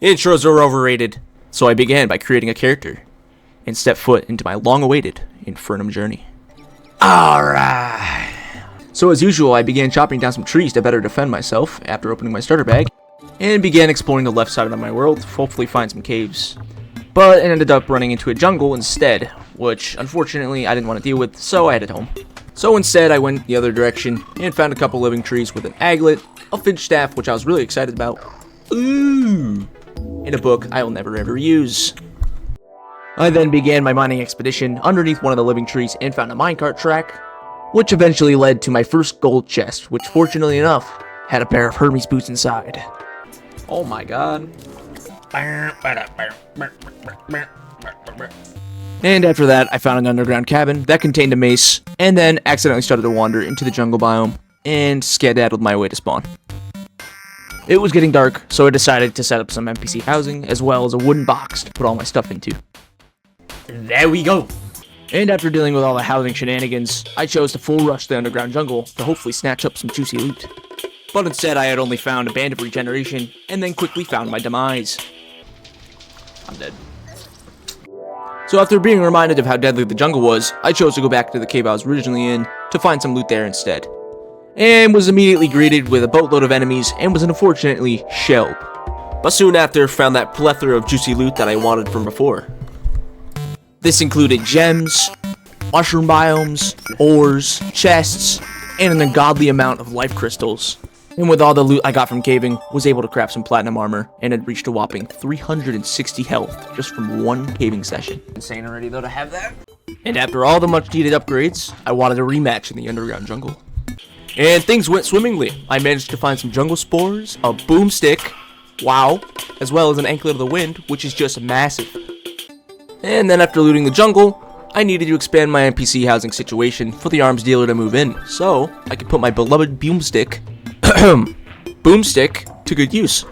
Intros are overrated, so I began by creating a character and stepped foot into my long-awaited Infernum journey. Alright. So as usual, I began chopping down some trees to better defend myself after opening my starter bag, and began exploring the left side of my world to hopefully find some caves. But I ended up running into a jungle instead, which unfortunately I didn't want to deal with, so I headed home. So instead I went the other direction and found a couple living trees with an aglet, a finch staff, which I was really excited about, ooh, and a book I will never ever use. I then began my mining expedition underneath one of the living trees and found a minecart track, which eventually led to my first gold chest, which fortunately enough had a pair of Hermes boots inside. Oh my god. And after that, I found an underground cabin that contained a mace, and then accidentally started to wander into the jungle biome and skedaddled my way to spawn. It was getting dark, so I decided to set up some NPC housing as well as a wooden box to put all my stuff into. There we go! And after dealing with all the housing shenanigans, I chose to full rush the underground jungle to hopefully snatch up some juicy loot. But instead I had only found a band of regeneration, and then quickly found my demise. I'm dead. So after being reminded of how deadly the jungle was, I chose to go back to the cave I was originally in to find some loot there instead. And was immediately greeted with a boatload of enemies and was unfortunately shelled. But soon after found that plethora of juicy loot that I wanted from before. This included gems, mushroom biomes, ores, chests, and an ungodly amount of life crystals. And with all the loot I got from caving, was able to craft some platinum armor and had reached a whopping 360 health just from one caving session. Insane already though to have that. And after all the much needed upgrades, I wanted a rematch in the underground jungle. And things went swimmingly. I managed to find some jungle spores, a boomstick, wow, as well as an anklet of the wind, which is just massive. And then after looting the jungle, I needed to expand my NPC housing situation for the arms dealer to move in, so I could put my beloved boomstick to good use.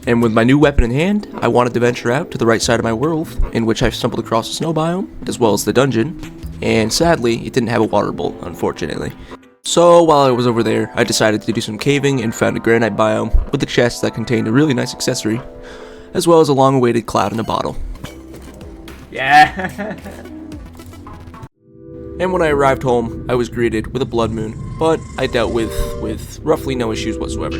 And with my new weapon in hand, I wanted to venture out to the right side of my world, in which I stumbled across a snow biome, as well as the dungeon, and sadly, it didn't have a water bowl, unfortunately. So while I was over there, I decided to do some caving and found a granite biome with a chest that contained a really nice accessory, as well as a long-awaited cloud in a bottle. Yeah! And when I arrived home, I was greeted with a blood moon, but I dealt with roughly no issues whatsoever.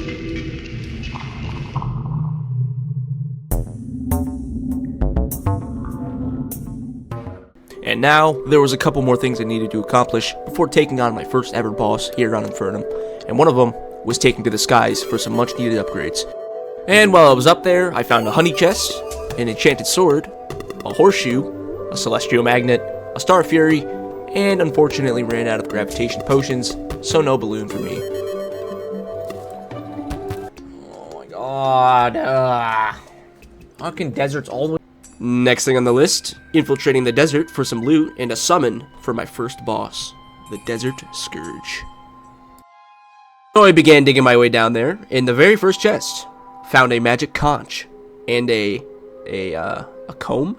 And now, there was a couple more things I needed to accomplish before taking on my first ever boss here on Infernum, and one of them was taking to the skies for some much needed upgrades. And while I was up there, I found a honey chest, an enchanted sword, a horseshoe, a celestial magnet, a star fury, and unfortunately ran out of gravitation potions, so no balloon for me. Oh my god, how can deserts all the way... Next thing on the list, infiltrating the desert for some loot and a summon for my first boss, the Desert Scourge. So I began digging my way down there. In the very first chest, found a magic conch and a comb.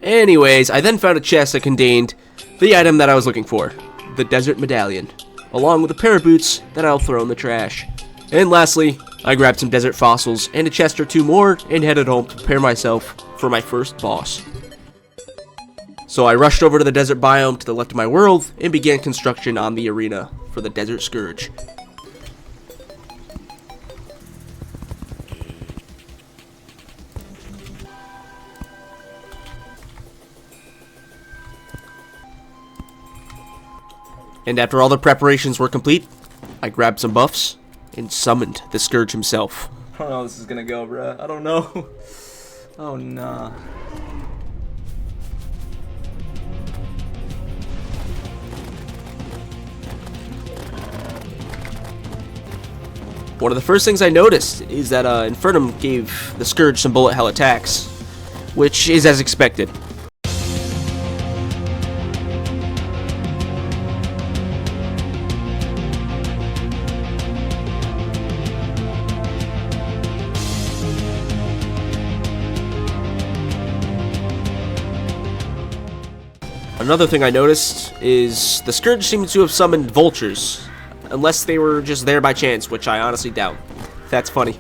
Anyways, I then found a chest that contained the item that I was looking for, the Desert Medallion, along with a pair of boots that I'll throw in the trash. And lastly, I grabbed some desert fossils and a chest or two more and headed home to prepare myself for my first boss. So I rushed over to the desert biome to the left of my world and began construction on the arena for the Desert Scourge. And after all the preparations were complete, I grabbed some buffs and summoned the Scourge himself. I don't know how this is gonna go, bruh. I don't know. Oh, nah. One of the first things I noticed is that Infernum gave the Scourge some bullet hell attacks, which is as expected. Another thing I noticed is the Scourge seems to have summoned vultures. Unless they were just there by chance, which I honestly doubt. That's funny.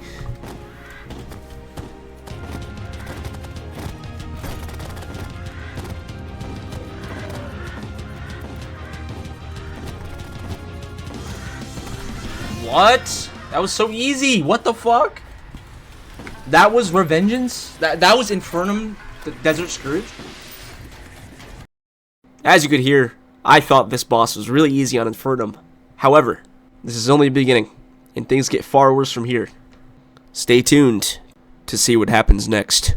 What? That was so easy. What the fuck? That was Revengeance? That was Infernum, the Desert Scourge? As you could hear, I thought this boss was really easy on Infernum. However, this is only the beginning, and things get far worse from here. Stay tuned to see what happens next.